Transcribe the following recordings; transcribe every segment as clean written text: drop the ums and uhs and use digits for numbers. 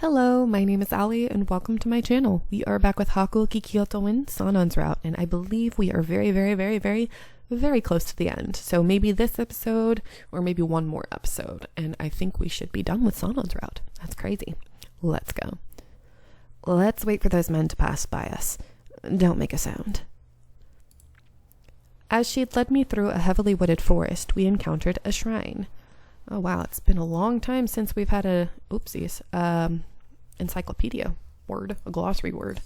Hello, my name is Ali and welcome to my channel. We are back with Hakuoki Kyoto in Sanan's route, and I believe we are very close to the end. So maybe this episode or maybe one more episode, and I think we should be done with Sanan's route. That's crazy. Let's go. Let's wait for those men to pass by us. Don't make a sound. As she led me through a heavily wooded forest, we encountered a shrine. Oh wow, it's been a long time since we've had a encyclopedia word, a glossary word.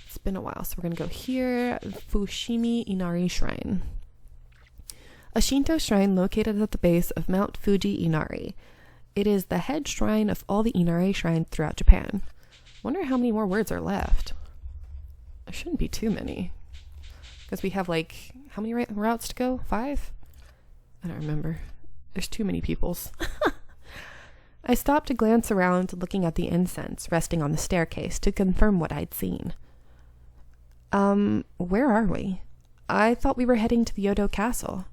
It's been a while, so we're gonna go here. Fushimi Inari Shrine. A Shinto shrine located at the base of Mount Fuji Inari. It is the head shrine of all the Inari shrines throughout Japan. Wonder how many more words are left. There shouldn't be too many, because we have how many routes to go? 5? I don't remember. There's too many peoples. I stopped to glance around, looking at the incense resting on the staircase to confirm what I'd seen. Where are we? I thought we were heading to the Kyoto Castle.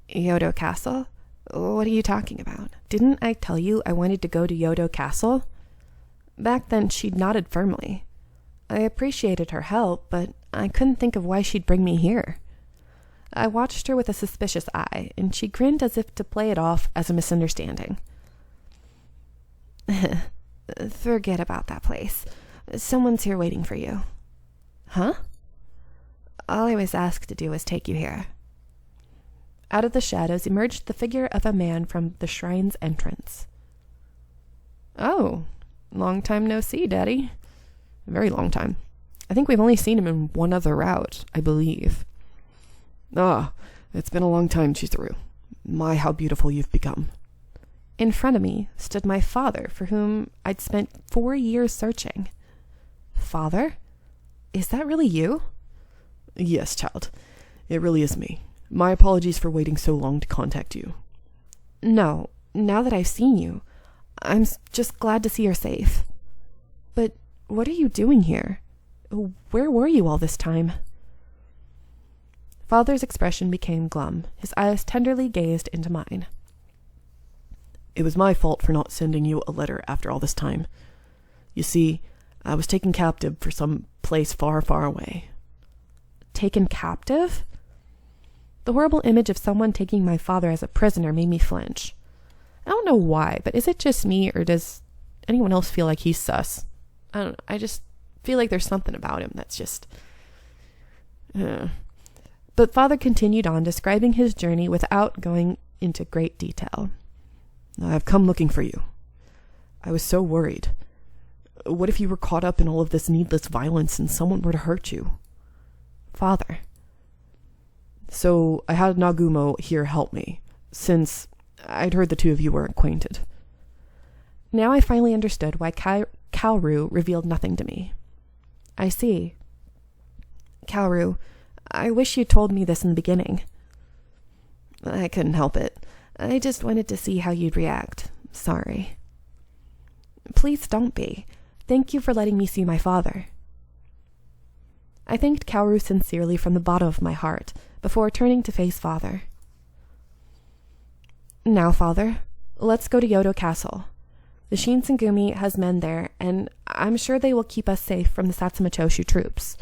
Kyoto Castle? What are you talking about? Didn't I tell you I wanted to go to Kyoto Castle? Back then, she'd nodded firmly. I appreciated her help, but I couldn't think of why she'd bring me here. I watched her with a suspicious eye, and she grinned as if to play it off as a misunderstanding. Forget about that place. Someone's here waiting for you. Huh? All I was asked to do was take you here. Out of the shadows emerged the figure of a man from the shrine's entrance. Oh, long time no see, Daddy. Very long time. I think we've only seen him in one other route, I believe. Ah, it's been a long time, Chizuru. My, how beautiful you've become. In front of me stood my father, for whom I'd spent 4 years searching. Father? Is that really you? Yes, child. It really is me. My apologies for waiting so long to contact you. No, now that I've seen you, I'm just glad to see you're safe. But what are you doing here? Where were you all this time? Father's expression became glum. His eyes tenderly gazed into mine. It was my fault for not sending you a letter after all this time. You see, I was taken captive for some place far, far away. Taken captive? The horrible image of someone taking my father as a prisoner made me flinch. I don't know why, but is it just me, or does anyone else feel like he's sus? I don't know. I just feel like there's something about him that's just... But Father continued on, describing his journey without going into great detail. I've come looking for you. I was so worried. What if you were caught up in all of this needless violence and someone were to hurt you? Father. So I had Nagumo here help me, since I'd heard the two of you were acquainted. Now I finally understood why Kaoru revealed nothing to me. I see. Kaoru, I wish you'd told me this in the beginning. I couldn't help it. I just wanted to see how you'd react. Sorry. Please don't be. Thank you for letting me see my father. I thanked Kaoru sincerely from the bottom of my heart, before turning to face Father. Now, Father, let's go to Kyoto Castle. The Shinsengumi has men there, and I'm sure they will keep us safe from the Satsuma Choshu troops.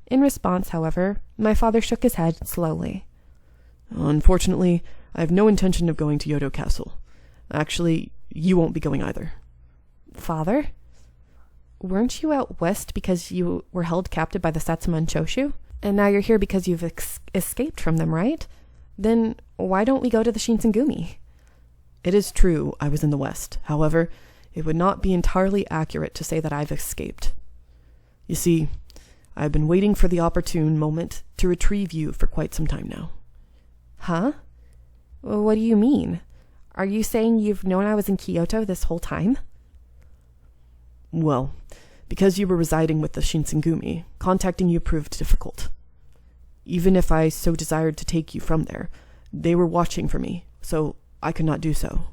In response, however, my father shook his head slowly. Unfortunately, I have no intention of going to Kyoto Castle. Actually, you won't be going either. Father? Weren't you out west because you were held captive by the Satsuma and Choshu? And now you're here because you've escaped from them, right? Then why don't we go to the Shinsengumi? It is true I was in the west. However, it would not be entirely accurate to say that I've escaped. You see, I've been waiting for the opportune moment to retrieve you for quite some time now. Huh? What do you mean? Are you saying you've known I was in Kyoto this whole time? Well, because you were residing with the Shinsengumi, contacting you proved difficult. Even if I so desired to take you from there, they were watching for me, so I could not do so.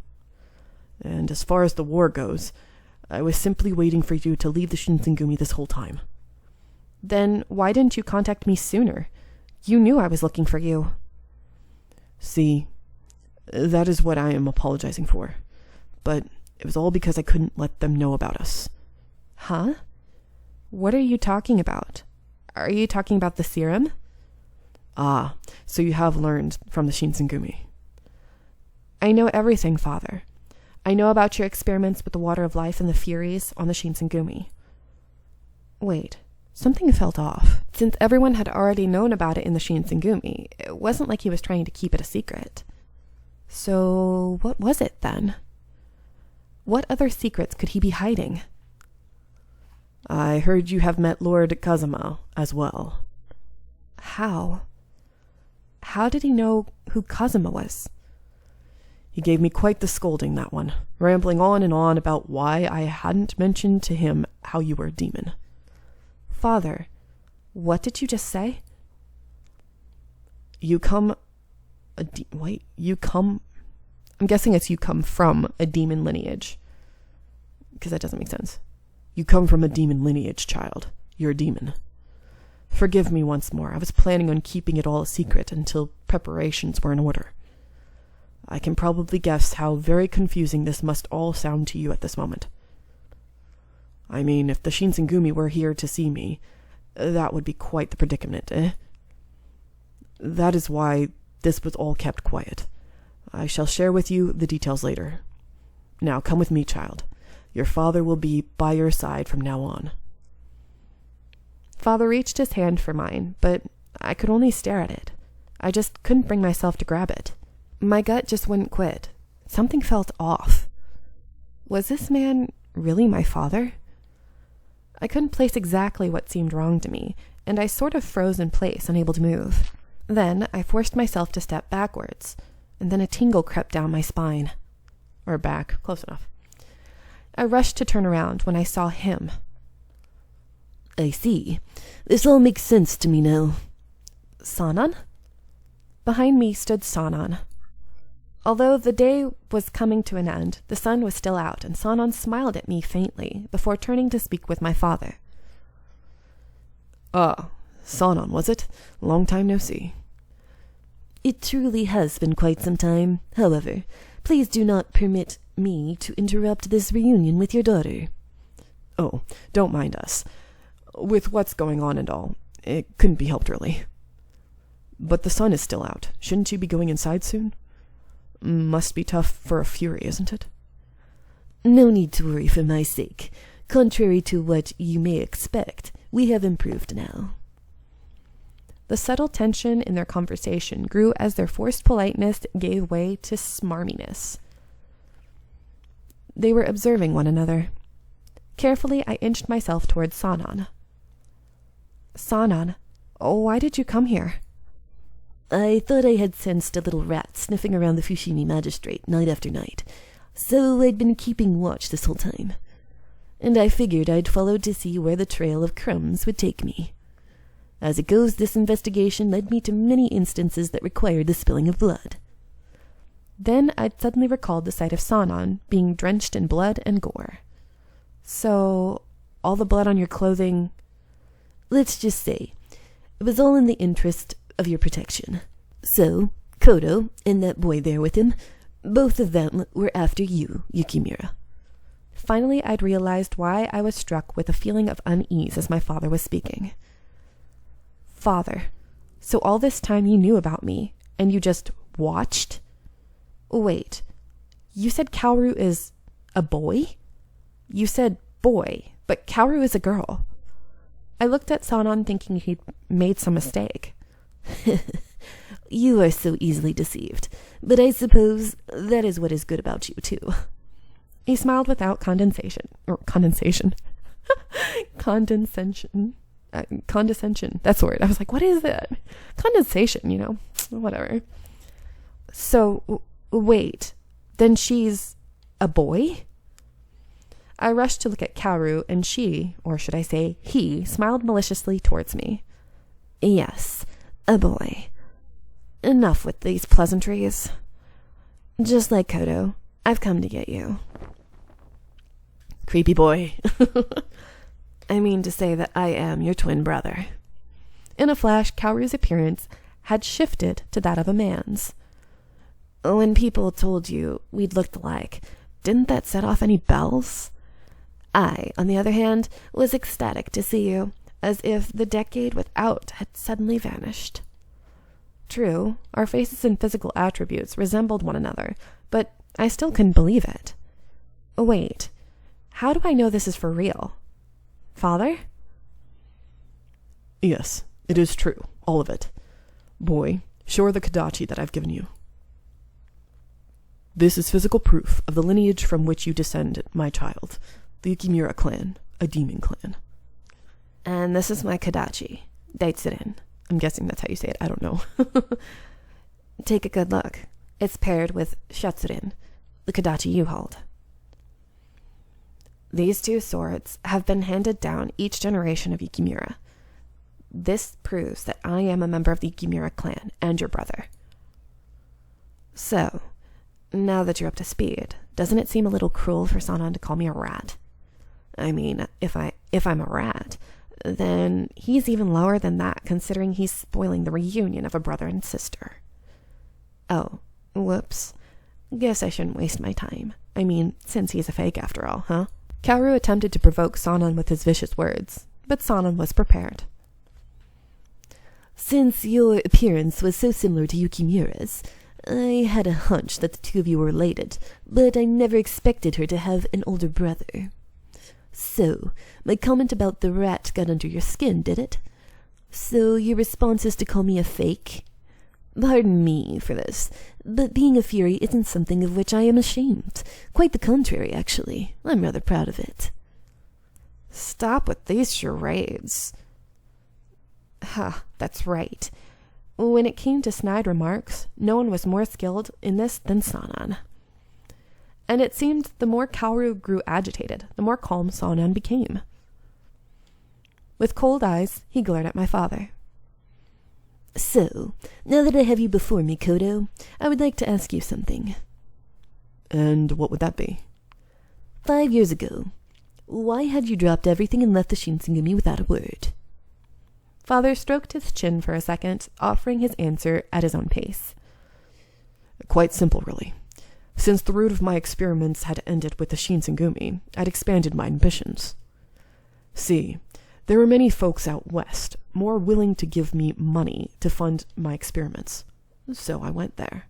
And as far as the war goes, I was simply waiting for you to leave the Shinsengumi this whole time. Then why didn't you contact me sooner? You knew I was looking for you. See, that is what I am apologizing for. But It was all because I couldn't let them know about us. Huh? What are you talking about? Are you talking about the serum? Ah, so you have learned from the Shinsengumi. I know everything, Father. I know about your experiments with the water of life and the Furies on the Shinsengumi. Wait, something felt off. Since everyone had already known about it in the Shinsengumi, it wasn't like he was trying to keep it a secret. So, what was it then? What other secrets could he be hiding? I heard you have met Lord Kazama as well. How? How did he know who Kazama was? He gave me quite the scolding, that one, rambling on and on about why I hadn't mentioned to him how you were a demon. Father, what did you just say? You come... I'm guessing it's you come from a demon lineage. Because that doesn't make sense. You come from a demon lineage, child. You're a demon. Forgive me once more. I was planning on keeping it all a secret until preparations were in order. I can probably guess how very confusing this must all sound to you at this moment. I mean, if the Shinsengumi were here to see me, that would be quite the predicament, eh? That is why this was all kept quiet. I shall share with you the details later. Now, come with me, child. Your father will be by your side from now on. Father reached his hand for mine, but I could only stare at it. I just couldn't bring myself to grab it. My gut just wouldn't quit. Something felt off. Was this man really my father? I couldn't place exactly what seemed wrong to me, and I sort of froze in place, unable to move. Then I forced myself to step backwards, and then a tingle crept down my spine. Or back, close enough. I rushed to turn around when I saw him. I see. This all makes sense to me now. Sanan? Behind me stood Sanan. Although the day was coming to an end, the sun was still out, and Sanan smiled at me faintly before turning to speak with my father. Ah, Sanan, was it? Long time no see. It truly has been quite some time. However, please do not permit me to interrupt this reunion with your daughter. Oh, don't mind us. With what's going on and all, it couldn't be helped really. But the sun is still out. Shouldn't you be going inside soon? Must be tough for a Fury, isn't it? No need to worry for my sake. Contrary to what you may expect, we have improved now. The subtle tension in their conversation grew as their forced politeness gave way to smarminess. They were observing one another. Carefully, I inched myself towards Sanan. Sanan, why did you come here? I thought I had sensed a little rat sniffing around the Fushimi magistrate night after night, so I'd been keeping watch this whole time. And I figured I'd follow to see where the trail of crumbs would take me. As it goes, this investigation led me to many instances that required the spilling of blood. Then I'd suddenly recalled the sight of Sanan being drenched in blood and gore. So, all the blood on your clothing... Let's just say, it was all in the interest of your protection. So, Kodo, and that boy there with him, both of them were after you, Yukimura. Finally, I'd realized why I was struck with a feeling of unease as my father was speaking. Father, so all this time you knew about me, and you just watched? Wait, you said Kaoru is a boy? You said boy, but Kaoru is a girl. I looked at Sanan thinking he'd made some mistake. You are so easily deceived, but I suppose that is what is good about you, too. He smiled without condescension. Condescension. That's the word. I was like, what is that? Condensation, whatever. So, wait, then she's a boy? I rushed to look at Kaoru, and she, or should I say he, smiled maliciously towards me. Yes, a boy. Enough with these pleasantries. Just like Kodo, I've come to get you. Creepy boy. I mean to say that I am your twin brother. In a flash, Kaoru's appearance had shifted to that of a man's. When people told you we'd looked alike, Didn't that set off any bells? I, on the other hand, was ecstatic to see you, as if the decade without had suddenly vanished. True, our faces and physical attributes resembled one another, but I still couldn't believe it. Wait, how do I know this is for real? Father? Yes, it is true, all of it. Boy, show her the Kadachi that I've given you. This is physical proof of the lineage from which you descend, my child, the Yukimura clan, a demon clan. And this is my Kadachi, Daitsuren. I'm guessing that's how you say it, I don't know. Take a good look. It's paired with Shatsurin, the Kadachi you hold. These two swords have been handed down each generation of Yukimura. This proves that I am a member of the Yukimura clan and your brother. So, now that you're up to speed, doesn't it seem a little cruel for Sanan to call me a rat? I mean, if I'm a rat, then he's even lower than that, considering he's spoiling the reunion of a brother and sister. Oh, whoops. Guess I shouldn't waste my time. I mean, since he's a fake after all, huh? Kaoru attempted to provoke Sanan with his vicious words, but Sanan was prepared. Since your appearance was so similar to Yukimura's, I had a hunch that the two of you were related, but I never expected her to have an older brother. So, my comment about the rat got under your skin, did it? So your response is to call me a fake? Pardon me for this, but being a Fury isn't something of which I am ashamed. Quite the contrary, actually. I'm rather proud of it. Stop with these charades. That's right. When it came to snide remarks, no one was more skilled in this than Sanan. And it seemed the more Kaoru grew agitated, the more calm Sanan became. With cold eyes, he glared at my father. So, now that I have you before me, Kodo, I would like to ask you something. And what would that be? 5 years ago, why had you dropped everything and left the Shinsengumi without a word? Father stroked his chin for a second, offering his answer at his own pace. Quite simple, really. Since the root of my experiments had ended with the Shinsengumi, I'd expanded my ambitions. See, there were many folks out west more willing to give me money to fund my experiments. So I went there.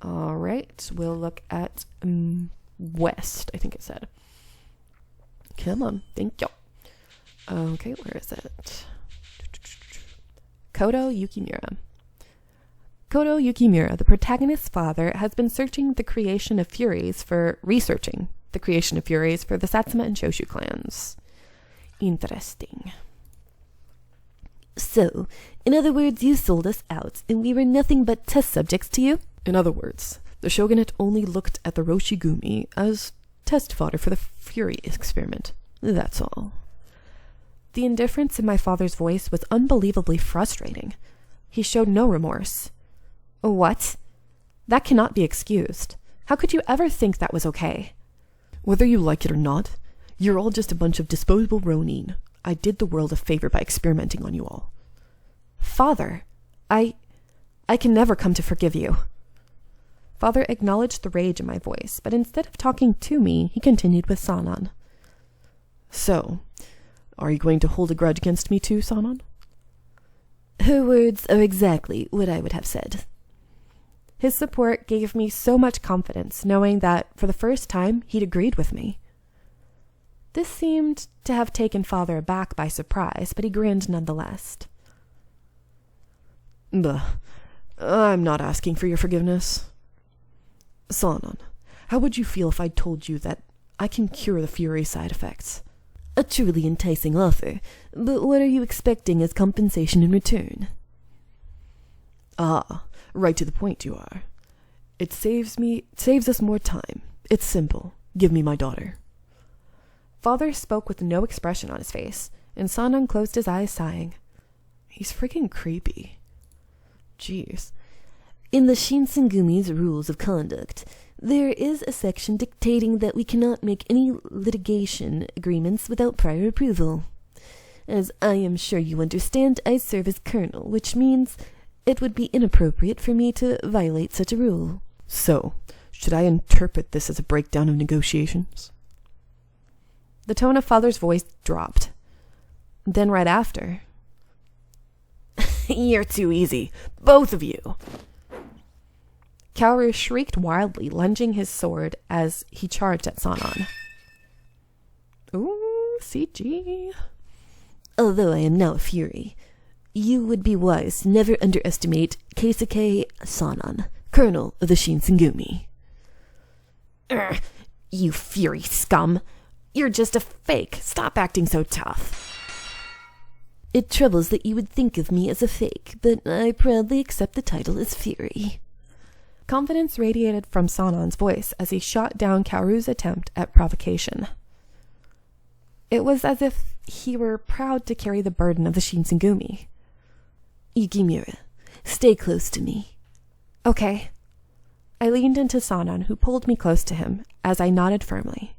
All right, we'll look at west, I think it said. Come on, thank you. Okay, where is it? Kodo Yukimura. Kodo Yukimura, the protagonist's father, has been researching the creation of Furies for the Satsuma and Shoshu clans. Interesting. So, in other words, you sold us out, and we were nothing but test subjects to you? In other words, the shogunate only looked at the Roshigumi as test fodder for the Fury experiment. That's all. The indifference in my father's voice was unbelievably frustrating. He showed no remorse. What? That cannot be excused. How could you ever think that was okay? Whether you like it or not, you're all just a bunch of disposable ronin. I did the world a favor by experimenting on you all. Father, I can never come to forgive you. Father acknowledged the rage in my voice, but instead of talking to me, he continued with Sanan. So, are you going to hold a grudge against me too, Sanan? Her words are exactly what I would have said. His support gave me so much confidence, knowing that, for the first time, he'd agreed with me. This seemed to have taken Father aback by surprise, but he grinned nonetheless. I'm not asking for your forgiveness. Sanan, how would you feel if I told you that I can cure the Fury side effects? A truly enticing offer, but what are you expecting as compensation in return? Ah, right to the point you are. It saves us more time. It's simple. Give me my daughter. Father spoke with no expression on his face, and Sanan closed his eyes, sighing. He's freaking creepy. Jeez. In the Shinsengumi's rules of conduct, there is a section dictating that we cannot make any litigation agreements without prior approval. As I am sure you understand, I serve as colonel, which means it would be inappropriate for me to violate such a rule. So, Should I interpret this as a breakdown of negotiations? The tone of father's voice dropped. Then right after, You're too easy, both of you. Kaoru shrieked wildly, lunging his sword as he charged at Sanan. Ooh, CG. Although I am now a fury, you would be wise to never underestimate Keisuke Sanan, colonel of the Shinsengumi. You fury scum. You're just a fake. Stop acting so tough. It troubles that you would think of me as a fake, but I proudly accept the title as Fury. Confidence radiated from Sanan's voice as he shot down Kaoru's attempt at provocation. It was as if he were proud to carry the burden of the Shinsengumi. Yukimura, stay close to me. Okay. I leaned into Sanan, who pulled me close to him, as I nodded firmly.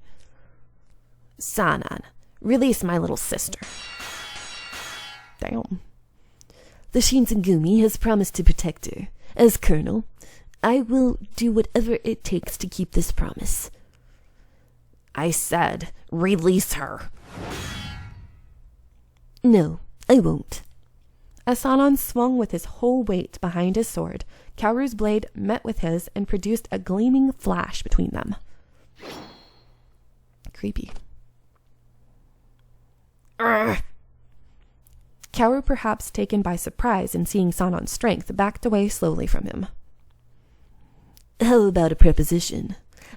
Sanan, release my little sister. Damn. The Shinsengumi has promised to protect her. As colonel, I will do whatever it takes to keep this promise. I said, release her. No, I won't. As Sanan swung with his whole weight behind his sword, Kaoru's blade met with his and produced a gleaming flash between them. Creepy. Kaoru, perhaps taken by surprise in seeing Sanan's strength, backed away slowly from him. How about a preposition?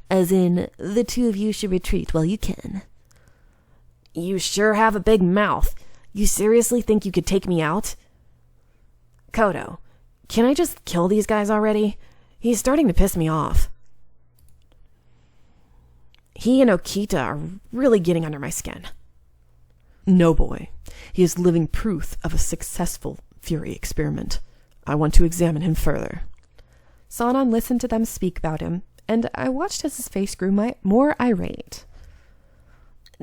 As in, the two of you should retreat while you can. You sure have a big mouth. You seriously think you could take me out? Kyoto, can I just kill these guys already? He's starting to piss me off. He and Okita are really getting under my skin. No, boy. He is living proof of a successful Fury experiment. I want to examine him further. Sanan listened to them speak about him, and I watched as his face grew more irate.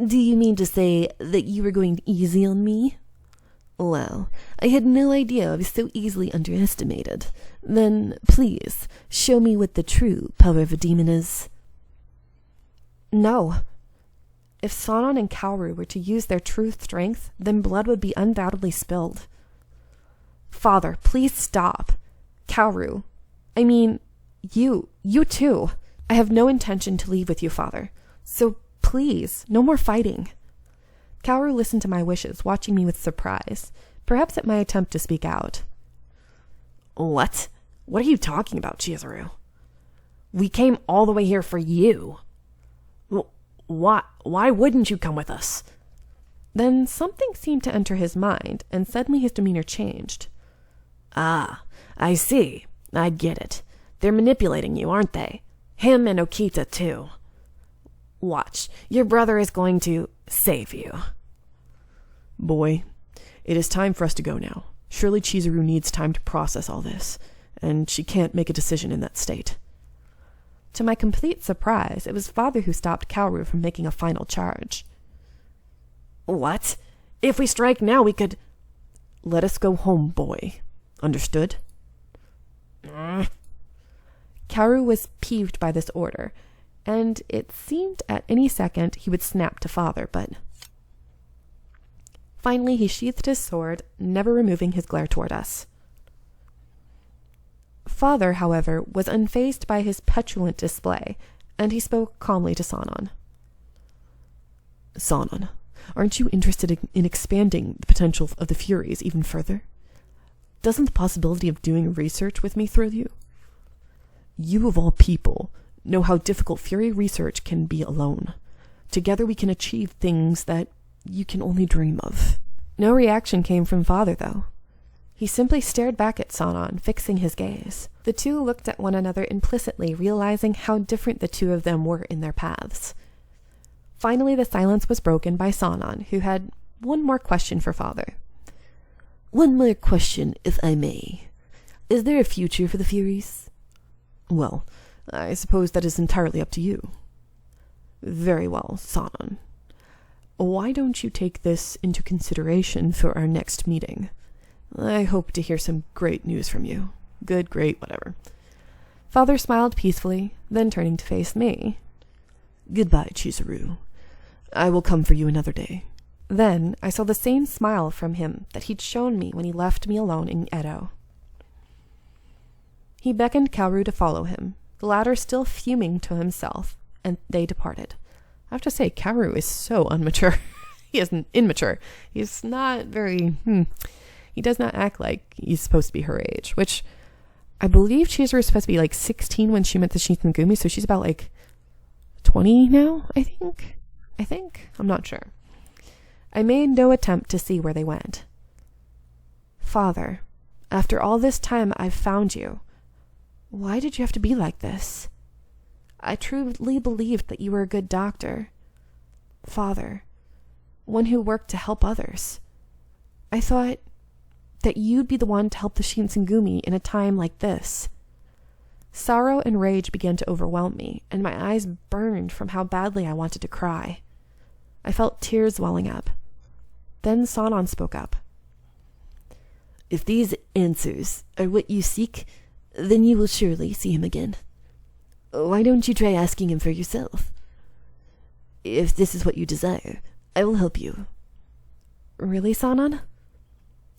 Do you mean to say that you were going easy on me? Well, I had no idea I was so easily underestimated. Then, please, show me what the true power of a demon is. No. If Sanan and Kaoru were to use their true strength, then blood would be undoubtedly spilled. Father, please stop. Kaoru. I mean, you too. I have no intention to leave with you, Father. So please, no more fighting. Kaoru listened to my wishes, watching me with surprise, perhaps at my attempt to speak out. What? What are you talking about, Chizuru? We came all the way here for you. Why wouldn't you come with us? Then something seemed to enter his mind, and suddenly his demeanor changed. Ah, I see. I get it. They're manipulating you, aren't they? Him and Okita, too. Watch, your brother is going to save you. Boy, it is time for us to go now. Surely Chizuru needs time to process all this, and she can't make a decision in that state. To my complete surprise, it was Father who stopped Kaoru from making a final charge. What? If we strike now, we could... Let us go home, boy. Understood? Kaoru was peeved by this order, and it seemed at any second he would snap to Father, but... Finally, he sheathed his sword, never removing his glare toward us. Father, however, was unfazed by his petulant display, and he spoke calmly to Sanan. Sanan, aren't you interested in expanding the potential of the Furies even further? Doesn't the possibility of doing research with me thrill you? You, of all people, know how difficult Fury research can be alone. Together we can achieve things that you can only dream of. No reaction came from Father, though. He simply stared back at Sanan, fixing his gaze. The two looked at one another implicitly, realizing how different the two of them were in their paths. Finally, the silence was broken by Sanan, who had one more question for Father. One more question, if I may. Is there a future for the Furies? Well, I suppose that is entirely up to you. Very well, Sanan. Why don't you take this into consideration for our next meeting? I hope to hear some great news from you. Good, great, whatever. Father smiled peacefully, then turning to face me. Goodbye, Chizuru. I will come for you another day. Then I saw the same smile from him that he'd shown me when he left me alone in Edo. He beckoned Kaoru to follow him, the latter still fuming to himself, and they departed. I have to say, Kaoru is so immature. He isn't immature. He's not very, he does not act like he's supposed to be her age, which I believe Chizuru is supposed to be like 16 when she met the Shinsengumi, so she's about like 20 now, I think. I'm not sure. I made no attempt to see where they went. Father, after all this time I've found you. Why did you have to be like this? I truly believed that you were a good doctor. Father, one who worked to help others. I thought that you'd be the one to help the Shinsengumi in a time like this. Sorrow and rage began to overwhelm me, and my eyes burned from how badly I wanted to cry. I felt tears welling up. Then Sanan spoke up. If these answers are what you seek, then you will surely see him again. Why don't you try asking him for yourself? If this is what you desire, I will help you. Really, Sanan?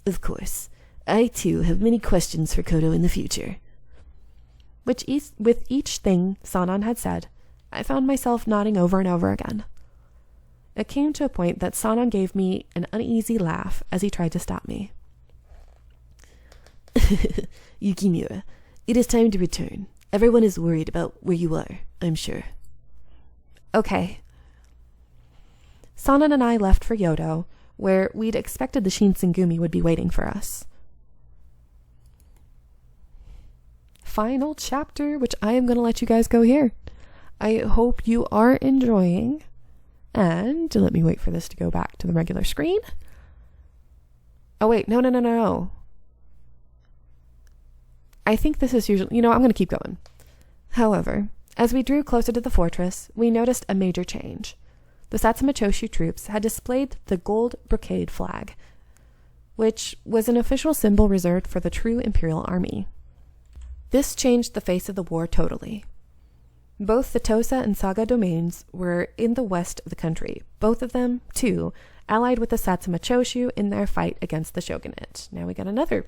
Of course. I, too, have many questions for Kyoto in the future. With each thing Sanan had said, I found myself nodding over and over again. It came to a point that Sanan gave me an uneasy laugh as he tried to stop me. Yukimura, it is time to return. Everyone is worried about where you are, I'm sure. Okay. Sanan and I left for Kyoto, where we'd expected the Shinsengumi would be waiting for us. Final chapter, which I am going to let you guys go here. I hope you are enjoying. And let me wait for this to go back to the regular screen. Oh, wait. No. I think this is usually... I'm going to keep going. However, as we drew closer to the fortress, we noticed a major change. The Satsuma Choshu troops had displayed the gold brocade flag, which was an official symbol reserved for the true imperial army. This changed the face of the war totally. Both the Tosa and Saga domains were in the west of the country, both of them, too, allied with the Satsuma Choshu in their fight against the shogunate. Now we got another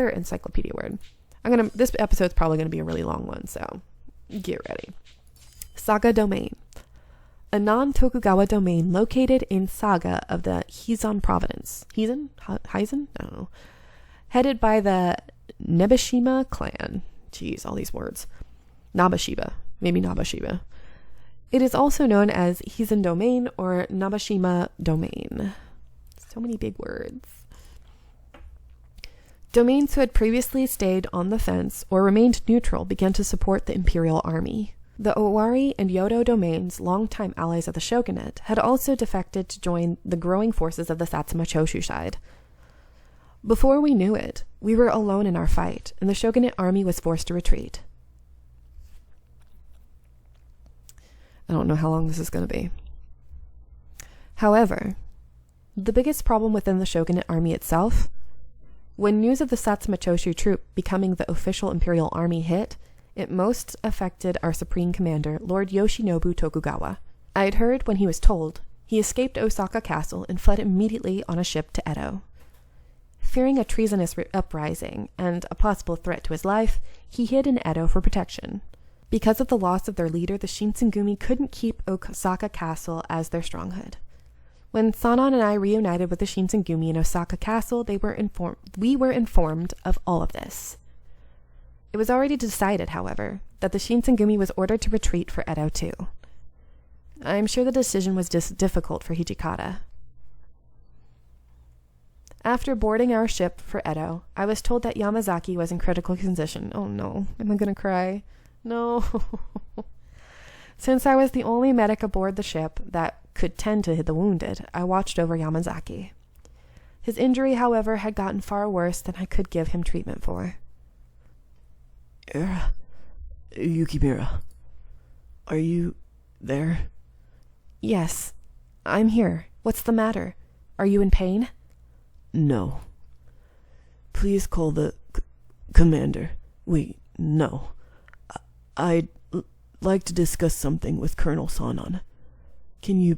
encyclopedia word. This episode's probably going to be a really long one, so get ready. Saga domain. A non-Tokugawa domain located in Saga of the Heizan province. Heizan? I don't know. Headed by the Nebeshima clan. Jeez, all these words. Nabashiba. Maybe Nabashiba. It is also known as Heizan domain or Nabashima domain. So many big words. Domains who had previously stayed on the fence or remained neutral began to support the imperial army. The Owari and Yodo domains, longtime allies of the shogunate, had also defected to join the growing forces of the Satsuma Choshu side. Before we knew it, we were alone in our fight, and the shogunate army was forced to retreat. I don't know how long this is going to be. However, the biggest problem within the shogunate army itself, when news of the Satsuma Choshu troop becoming the official imperial army hit, it most affected our supreme commander, Lord Yoshinobu Tokugawa. I had heard when he was told, he escaped Osaka Castle and fled immediately on a ship to Edo. Fearing a treasonous uprising and a possible threat to his life, he hid in Edo for protection. Because of the loss of their leader, the Shinsengumi couldn't keep Osaka Castle as their stronghold. When Sanan and I reunited with the Shinsengumi in Osaka Castle, we were informed of all of this. It was already decided, however, that the Shinsengumi was ordered to retreat for Edo too. I'm sure the decision was difficult for Hijikata. After boarding our ship for Edo, I was told that Yamazaki was in critical condition. Oh no, am I gonna cry? No. Since I was the only medic aboard the ship that could tend to the wounded, I watched over Yamazaki. His injury, however, had gotten far worse than I could give him treatment for. Yukimura, are you there? Yes, I'm here. What's the matter? Are you in pain? No. Please call the commander. Wait, No. I'd like to discuss something with Colonel Sanan. Can you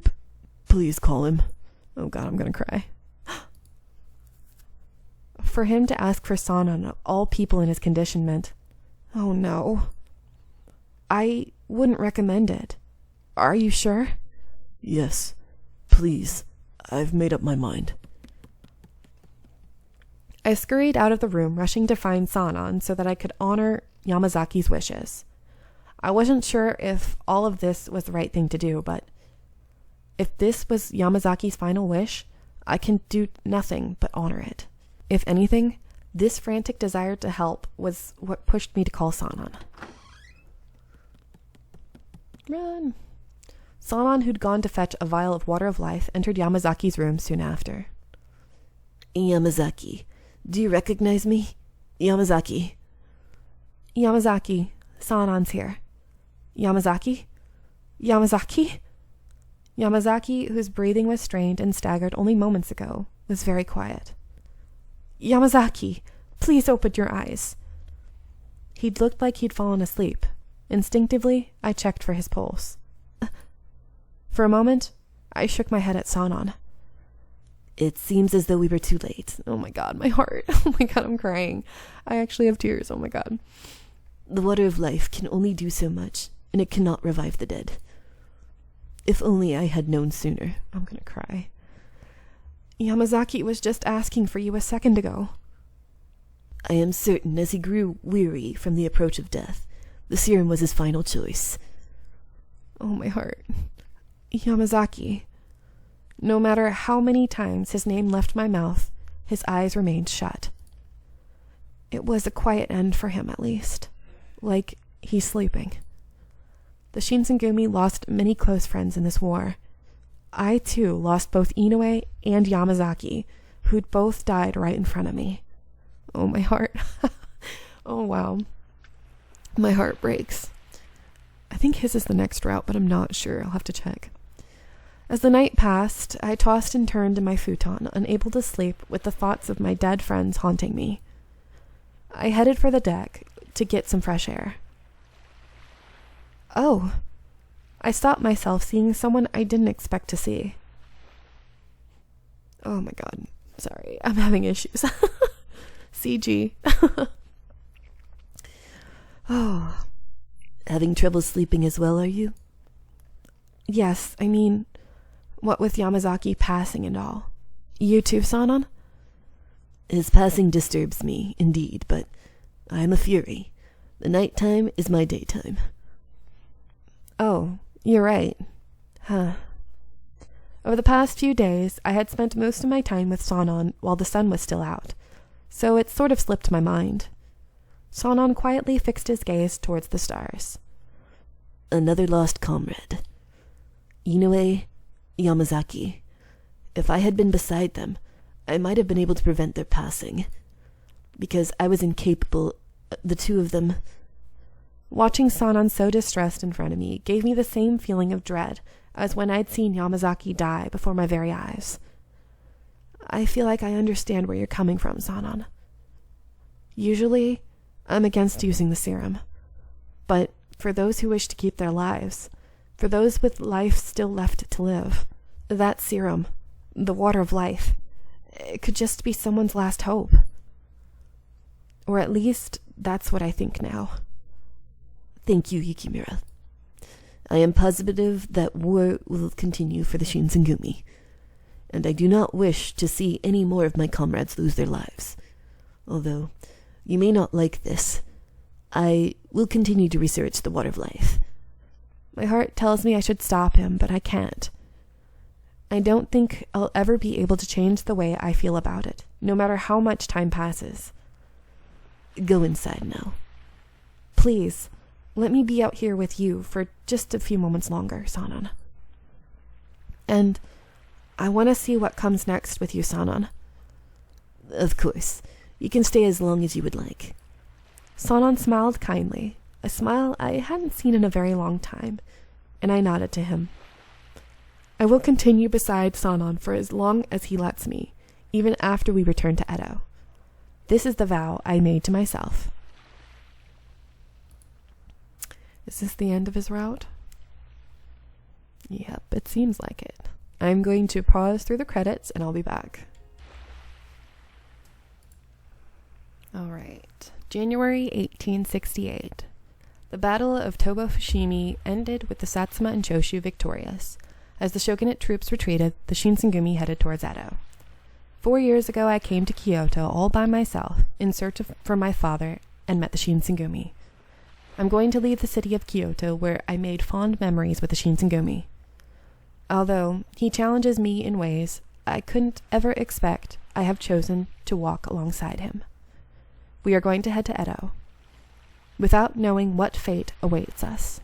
please call him? Oh god, I'm gonna cry. For him to ask for Sanan of all people in his condition meant, oh no. I wouldn't recommend it. Are you sure? Yes. Please. I've made up my mind. I scurried out of the room, rushing to find Sanan so that I could honor Yamazaki's wishes. I wasn't sure if all of this was the right thing to do, but if this was Yamazaki's final wish, I can do nothing but honor it. If anything, this frantic desire to help was what pushed me to call Sanan. Run! Sanan, who'd gone to fetch a vial of water of life, entered Yamazaki's room soon after. Yamazaki, do you recognize me? Yamazaki. Yamazaki, Sanan's here. Yamazaki? Yamazaki? Yamazaki, whose breathing was strained and staggered only moments ago, was very quiet. Yamazaki, please open your eyes. He'd looked like he'd fallen asleep. Instinctively, I checked for his pulse. For a moment, I shook my head at Sanan. It seems as though we were too late. Oh my god, my heart. Oh my god, I'm crying. I actually have tears. Oh my god. The water of life can only do so much, and it cannot revive the dead. If only I had known sooner. I'm gonna cry. Yamazaki was just asking for you a second ago. I am certain as he grew weary from the approach of death, the serum was his final choice. Oh, my heart. Yamazaki. No matter how many times his name left my mouth, his eyes remained shut. It was a quiet end for him, at least. Like he's sleeping. The Shinsengumi lost many close friends in this war. I, too, lost both Inoue and Yamazaki, who'd both died right in front of me. Oh, my heart. Oh, wow. My heart breaks. I think his is the next route, but I'm not sure. I'll have to check. As the night passed, I tossed and turned in my futon, unable to sleep with the thoughts of my dead friends haunting me. I headed for the deck to get some fresh air. Oh, I stopped myself seeing someone I didn't expect to see. Oh my god, sorry, I'm having issues. CG. Oh, having trouble sleeping as well, are you? Yes, I mean, what with Yamazaki passing and all. You too, Sanan? His passing disturbs me, indeed, but I am a fury. The nighttime is my daytime. Oh, you're right. Huh. Over the past few days, I had spent most of my time with Sanan while the sun was still out, so it sort of slipped my mind. Sanan quietly fixed his gaze towards the stars. Another lost comrade. Inoue, Yamazaki. If I had been beside them, I might have been able to prevent their passing. Because I was incapable, the two of them. Watching Sanan so distressed in front of me gave me the same feeling of dread as when I'd seen Yamazaki die before my very eyes. I feel like I understand where you're coming from, Sanan. Usually, I'm against using the serum. But for those who wish to keep their lives, for those with life still left to live, that serum, the water of life, it could just be someone's last hope. Or at least, that's what I think now. Thank you, Yukimura. I am positive that war will continue for the Shinsengumi, and I do not wish to see any more of my comrades lose their lives. Although, you may not like this, I will continue to research the water of life. My heart tells me I should stop him, but I can't. I don't think I'll ever be able to change the way I feel about it, no matter how much time passes. Go inside now. Please, let me be out here with you for just a few moments longer, Sanan. And I want to see what comes next with you, Sanan. Of course. You can stay as long as you would like. Sanan smiled kindly, a smile I hadn't seen in a very long time, and I nodded to him. I will continue beside Sanan for as long as he lets me, even after we return to Edo. This is the vow I made to myself. Is this the end of his route? Yep, it seems like it. I'm going to pause through the credits and I'll be back. All right. January 1868. The Battle of Toba Fushimi ended with the Satsuma and Choshu victorious. As the shogunate troops retreated, the Shinsengumi headed towards Edo. 4 years ago, I came to Kyoto all by myself in search for my father and met the Shinsengumi. I'm going to leave the city of Kyoto where I made fond memories with the Shinsengumi. Although he challenges me in ways I couldn't ever expect, I have chosen to walk alongside him. We are going to head to Edo, without knowing what fate awaits us.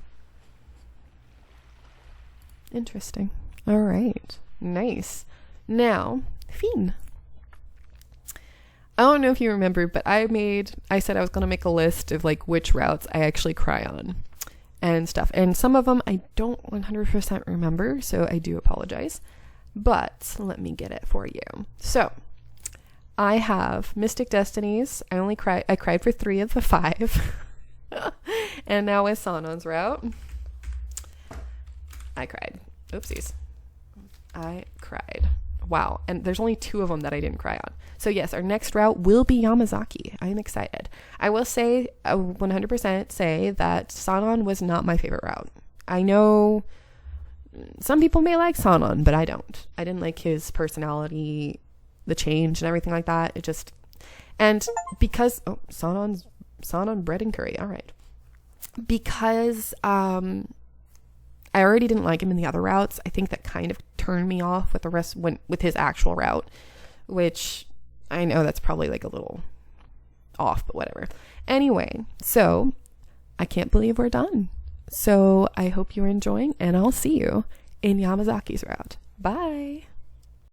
Interesting. All right. Nice. Now, Fiend. I don't know if you remember, but I said I was going to make a list of like which routes I actually cry on and stuff. And some of them I don't 100% remember, so I do apologize. But let me get it for you. So, I have Mystic Destinies. I cried for 3 of the 5. And now with Sanon's route, I cried. Oopsies. I cried. Wow. And there's only 2 of them that I didn't cry on. So yes, our next route will be Yamazaki. I am excited. I will say, 100% say that Sanan was not my favorite route. I know some people may like Sanan, but I don't. I didn't like his personality, the change and everything like that. It just, and because, Sanan bread and curry. All right. Because, I already didn't like him in the other routes. I think that kind of turned me off with the rest with his actual route, which I know that's probably like a little off, but whatever. Anyway, so I can't believe we're done. So I hope you're enjoying, and I'll see you in Yamazaki's route. Bye.